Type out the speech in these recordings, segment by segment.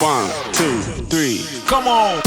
1, 2, 3, come on!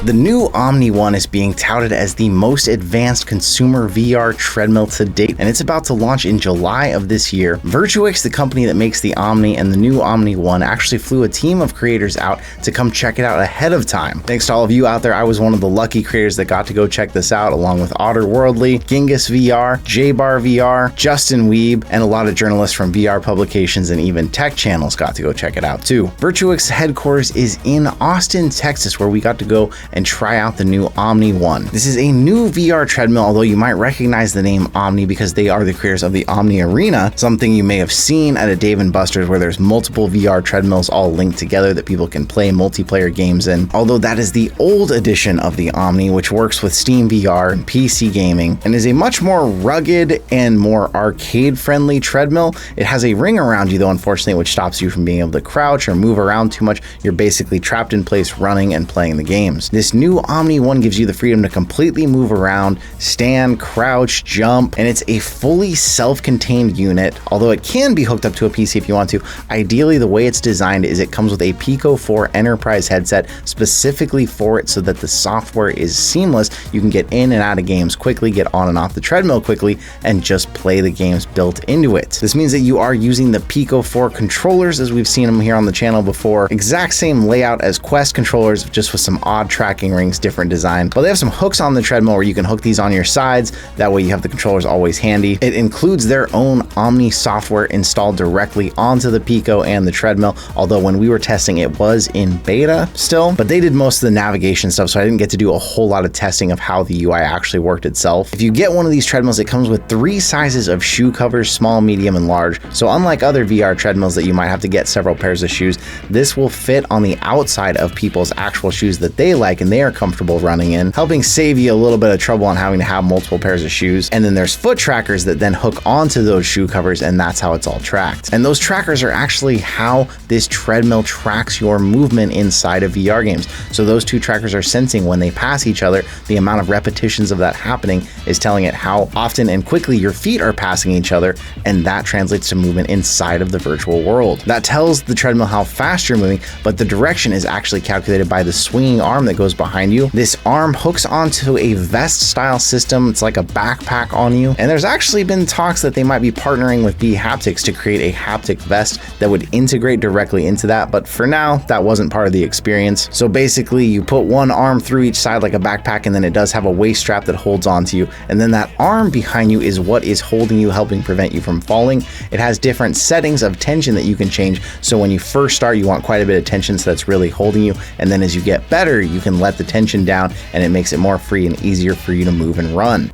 The new Omni One is being touted as the most advanced consumer VR treadmill to date, and it's about to launch in July of this year. Virtuix, the company that makes the Omni and the new Omni One, actually flew a team of creators out to come check it out ahead of time. Thanks to all of you out there, I was one of the lucky creators that got to go check this out, along with Otterworldly, Genghis VR, J-Bar VR, Justin Weeb, and a lot of journalists from VR publications and even tech channels got to go check it out too. Virtuix headquarters is in Austin, Texas, where we got to go and try out the new Omni One. This is a new VR treadmill, although you might recognize the name Omni because they are the creators of the Omni Arena, something you may have seen at a Dave & Buster's where there's multiple VR treadmills all linked together that people can play multiplayer games in. Although that is the old edition of the Omni, which works with Steam VR and PC gaming and is a much more rugged and more arcade-friendly treadmill. It has a ring around you though, unfortunately, which stops you from being able to crouch or move around too much. You're basically trapped in place running and playing the games. This new Omni One gives you the freedom to completely move around, stand, crouch, jump, and it's a fully self-contained unit. Although it can be hooked up to a PC if you want to, ideally the way it's designed is it comes with a Pico 4 Enterprise headset specifically for it so that the software is seamless. You can get in and out of games quickly, get on and off the treadmill quickly, and just play the games built into it. This means that you are using the Pico 4 controllers as we've seen them here on the channel before. Exact same layout as Quest controllers, just with some odd tracking rings, different design. But they have some hooks on the treadmill where you can hook these on your sides. That way you have the controllers always handy. It includes their own Omni software installed directly onto the Pico and the treadmill. Although when we were testing, it was in beta still, but they did most of the navigation stuff, so I didn't get to do a whole lot of testing of how the UI actually worked itself. If you get one of these treadmills, it comes with 3 sizes of shoe covers, small, medium, and large. So unlike other VR treadmills that you might have to get several pairs of shoes, this will fit on the outside of people's actual shoes that they like and they are comfortable running in, helping save you a little bit of trouble on having to have multiple pairs of shoes. And then there's foot trackers that then hook onto those shoe covers, and that's how it's all tracked. And those trackers are actually how this treadmill tracks your movement inside of VR games. So those 2 trackers are sensing when they pass each other, the amount of repetitions of that happening is telling it how often and quickly your feet are passing each other, and that translates to movement inside of the virtual world. That tells the treadmill how fast you're moving, but the direction is actually calculated by the swinging arm that goes behind you. This arm hooks onto a vest style system. It's like a backpack on you. And there's actually been talks that they might be partnering with Haptics to create a haptic vest that would integrate directly into that. But for now, that wasn't part of the experience. So basically you put one arm through each side like a backpack, and then it does have a waist strap that holds onto you. And then that arm behind you is what is holding you, helping prevent you from falling. It has different settings of tension that you can change. So when you first start, you want quite a bit of tension, so that's really holding you. And then as you get better, you can let the tension down, and it makes it more free and easier for you to move and run.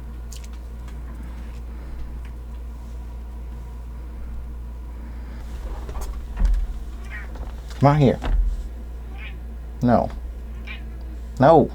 Come on here. No. No.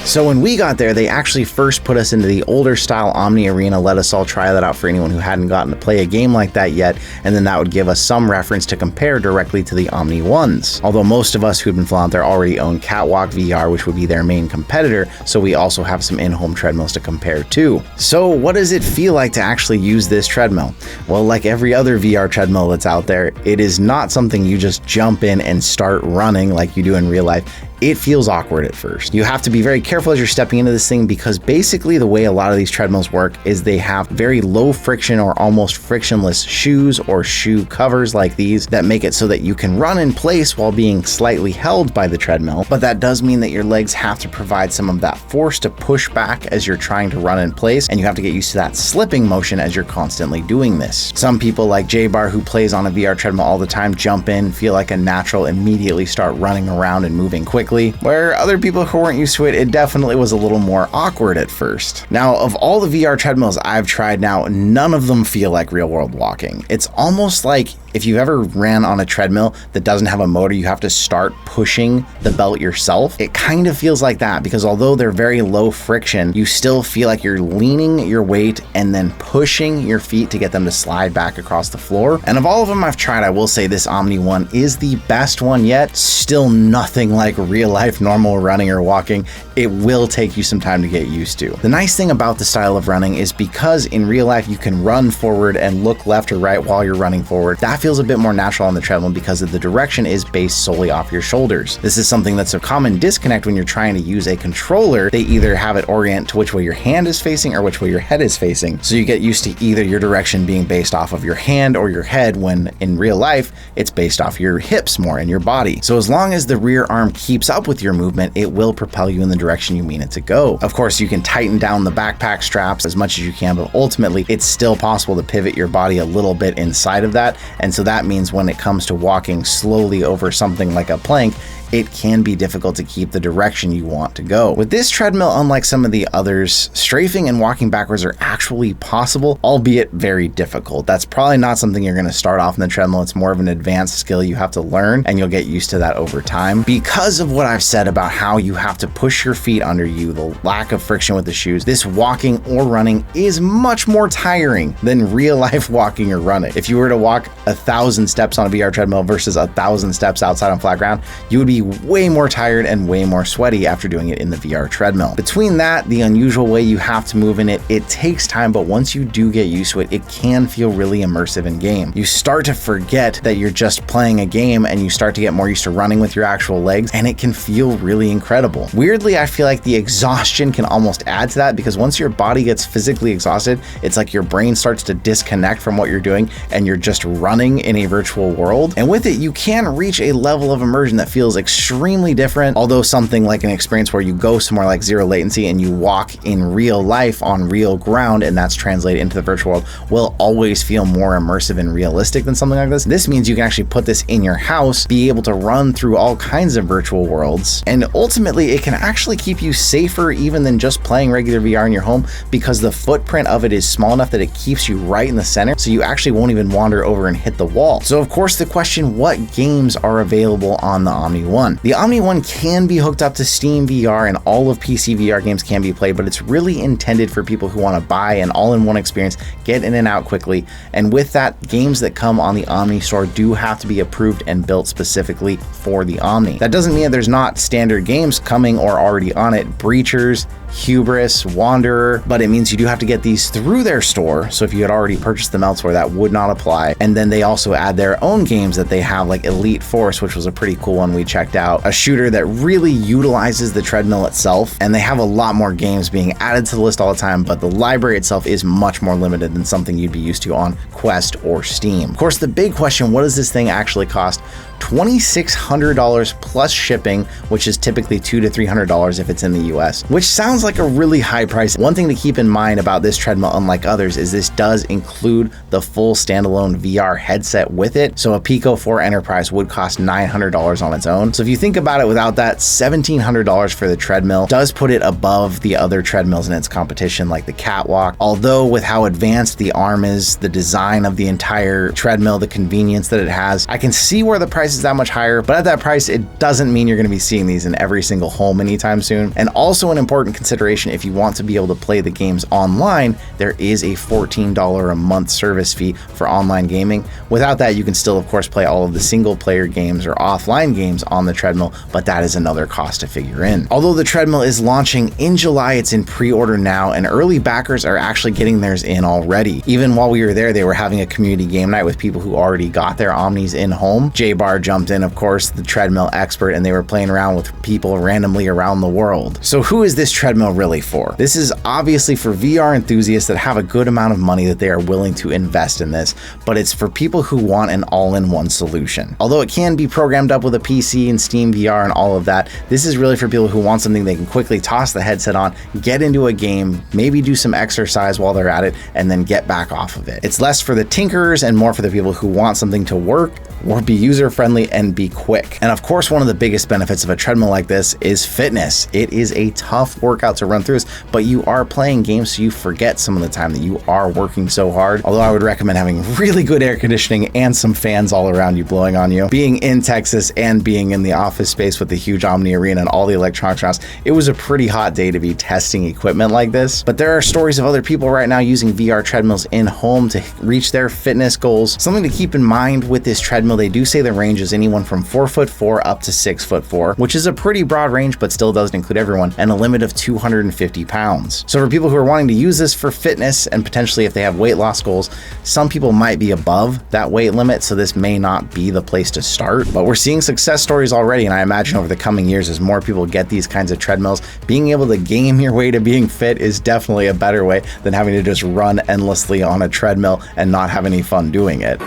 So when we got there, they actually first put us into the older style Omni Arena, let us all try that out for anyone who hadn't gotten to play a game like that yet, and then that would give us some reference to compare directly to the Omni Ones. Although most of us who'd been flown out there already own Catwalk VR, which would be their main competitor, so we also have some in-home treadmills to compare to. So what does it feel like to actually use this treadmill? Well, like every other VR treadmill that's out there, it is not something you just jump in and start running like you do in real life. It feels awkward at first. You have to be very careful as you're stepping into this thing because basically the way a lot of these treadmills work is they have very low friction or almost frictionless shoes or shoe covers like these that make it so that you can run in place while being slightly held by the treadmill. But that does mean that your legs have to provide some of that force to push back as you're trying to run in place, and you have to get used to that slipping motion as you're constantly doing this. Some people like J-Bar, who plays on a VR treadmill all the time, jump in, feel like a natural, immediately start running around and moving quickly. Where other people who weren't used to it, it definitely was a little more awkward at first. Now, of all the VR treadmills I've tried now, none of them feel like real world walking. It's almost like If you've ever ran on a treadmill that doesn't have a motor, you have to start pushing the belt yourself. It kind of feels like that, because although they're very low friction, you still feel like you're leaning your weight and then pushing your feet to get them to slide back across the floor. And of all of them I've tried, I will say this Omni One is the best one yet. Still nothing like real life normal running or walking. It will take you some time to get used to. The nice thing about the style of running is because in real life you can run forward and look left or right while you're running forward. That feels a bit more natural on the treadmill because of the direction is based solely off your shoulders. This is something that's a common disconnect when you're trying to use a controller. They either have it orient to which way your hand is facing or which way your head is facing. So you get used to either your direction being based off of your hand or your head, when in real life, it's based off your hips more and your body. So as long as the rear arm keeps up with your movement, it will propel you in the direction you mean it to go. Of course, you can tighten down the backpack straps as much as you can, but ultimately it's still possible to pivot your body a little bit inside of that. And so that means when it comes to walking slowly over something like a plank, it can be difficult to keep the direction you want to go. With this treadmill, unlike some of the others, strafing and walking backwards are actually possible, albeit very difficult. That's probably not something you're going to start off in the treadmill. It's more of an advanced skill you have to learn, and you'll get used to that over time. Because of what I've said about how you have to push your feet under you, the lack of friction with the shoes, this walking or running is much more tiring than real life walking or running. If you were to walk 1,000 steps on a VR treadmill versus 1,000 steps outside on flat ground, you would be way more tired and way more sweaty after doing it in the VR treadmill. Between that, the unusual way you have to move in it, it takes time, but once you do get used to it, it can feel really immersive in game. You start to forget that you're just playing a game and you start to get more used to running with your actual legs, and it can feel really incredible. Weirdly, I feel like the exhaustion can almost add to that, because once your body gets physically exhausted, it's like your brain starts to disconnect from what you're doing and you're just running in a virtual world. And with it, you can reach a level of immersion that feels extremely different, although something like an experience where you go somewhere like zero latency and you walk in real life on real ground, and that's translated into the virtual world, will always feel more immersive and realistic than something like this. This means you can actually put this in your house, be able to run through all kinds of virtual worlds, and ultimately it can actually keep you safer even than just playing regular VR in your home, because the footprint of it is small enough that it keeps you right in the center, so you actually won't even wander over and hit the wall. So of course the question, what games are available on the Omni One? The Omni One can be hooked up to Steam VR, and all of PC VR games can be played, but it's really intended for people who want to buy an all-in-one experience, get in and out quickly. And with that, games that come on the Omni store do have to be approved and built specifically for the Omni. That doesn't mean that there's not standard games coming or already on it, Breachers, Hubris, Wanderer, but it means you do have to get these through their store. So if you had already purchased them elsewhere, that would not apply. And then they also add their own games that they have, like Elite Force, which was a pretty cool one we checked out, a shooter that really utilizes the treadmill itself. And they have a lot more games being added to the list all the time, but the library itself is much more limited than something you'd be used to on Quest or Steam. Of course, the big question, what does this thing actually cost? $2,600 plus shipping, which is typically $200 to $300 if it's in the US, which sounds like a really high price. One thing to keep in mind about this treadmill, unlike others, is this does include the full standalone VR headset with it. So a Pico 4 Enterprise would cost $900 on its own. So if you think about it, without that, $1,700 for the treadmill does put it above the other treadmills in its competition, like the Catwalk. Although with how advanced the arm is, the design of the entire treadmill, the convenience that it has, I can see where the price is that much higher, but at that price, it doesn't mean you're going to be seeing these in every single home anytime soon. And also an important consideration, if you want to be able to play the games online, there is a $14 a month service fee for online gaming. Without that, you can still, of course, play all of the single player games or offline games on the treadmill, but that is another cost to figure in. Although the treadmill is launching in July, it's in pre-order now, and early backers are actually getting theirs in already. Even while we were there, they were having a community game night with people who already got their Omnis in home. J-Bar jumped in, of course, the treadmill expert, and they were playing around with people randomly around the world. So who is this treadmill really for? This is obviously for VR enthusiasts that have a good amount of money that they are willing to invest in this, but it's for people who want an all-in-one solution. Although it can be programmed up with a PC and Steam VR and all of that, this is really for people who want something they can quickly toss the headset on, get into a game, maybe do some exercise while they're at it, and then get back off of it. It's less for the tinkerers and more for the people who want something to work or be user-friendly and be quick. And of course, one of the biggest benefits of a treadmill like this is fitness. It is a tough workout workout to run through this, but you are playing games, so you forget some of the time that you are working so hard. Although I would recommend having really good air conditioning and some fans all around you blowing on you. Being in Texas and being in the office space with the huge Omni Arena and all the electronics around, it was a pretty hot day to be testing equipment like this. But there are stories of other people right now using VR treadmills in home to reach their fitness goals. Something to keep in mind with this treadmill, they do say the range is anyone from 4'4" up to 6'4", which is a pretty broad range, but still doesn't include everyone, and a limit of 250 pounds. So for people who are wanting to use this for fitness and potentially if they have weight loss goals, some people might be above that weight limit, so this may not be the place to start. But we're seeing success stories already, and I imagine over the coming years, as more people get these kinds of treadmills, being able to game your way to being fit is definitely a better way than having to just run endlessly on a treadmill and not have any fun doing it.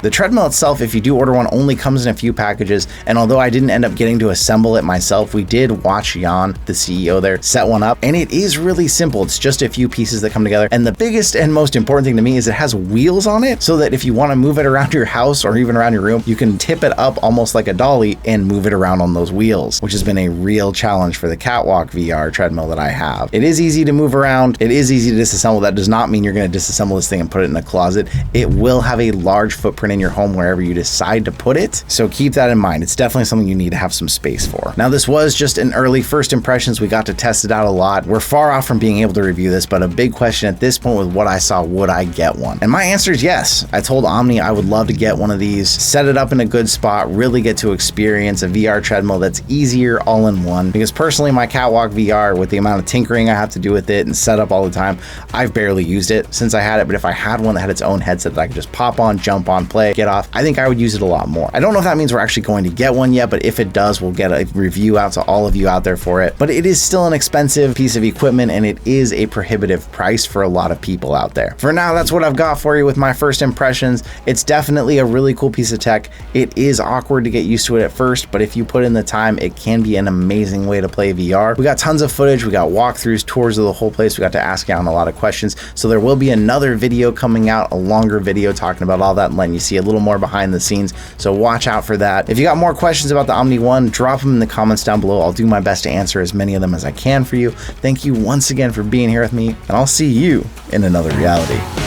The treadmill itself, if you do order one, only comes in a few packages, and although I didn't end up getting to assemble it myself, we did watch Jan, the CEO there, set one up, and it is really simple. It's just a few pieces that come together, and the biggest and most important thing to me is it has wheels on it, so that if you want to move it around your house or even around your room, you can tip it up almost like a dolly and move it around on those wheels, which has been a real challenge for the Catwalk VR treadmill that I have. It is easy to move around, it is easy to disassemble. That does not mean you're going to disassemble this thing and put it in a closet. It will have a large footprint in your home wherever you decide to put it, so keep that in mind. It's definitely something you need to have some space for. Now, this was just an early first impressions. We got to test it out a lot. We're far off from being able to review this, but a big question at this point with what I saw, would I get one? And my answer is yes. I told Omni I would love to get one of these, set it up in a good spot, really get to experience a VR treadmill that's easier all in one, because personally my Catwalk VR, with the amount of tinkering I have to do with it and set up all the time, I've barely used it since I had it. But if I had one that had its own headset that I could just pop on, jump on, play, get off, I think I would use it a lot more. I don't know if that means we're actually going to get one yet, but if it does, we'll get a review out to all of you out there for it. But it is still an expensive piece of equipment, and it is a prohibitive price for a lot of people out there. For now, that's what I've got for you with my first impressions. It's definitely a really cool piece of tech. It is awkward to get used to it at first, but if you put in the time, it can be an amazing way to play VR. We got tons of footage. We got walkthroughs, tours of the whole place. We got to ask Jan a lot of questions. So there will be another video coming out, a longer video talking about all that and letting you see a little more behind the scenes. So watch out for that. If you got more questions about the Omni One, drop them in the comments down below. I'll do my best to answer as many of them as I can for you. Thank you once again for being here with me, and I'll see you in another reality.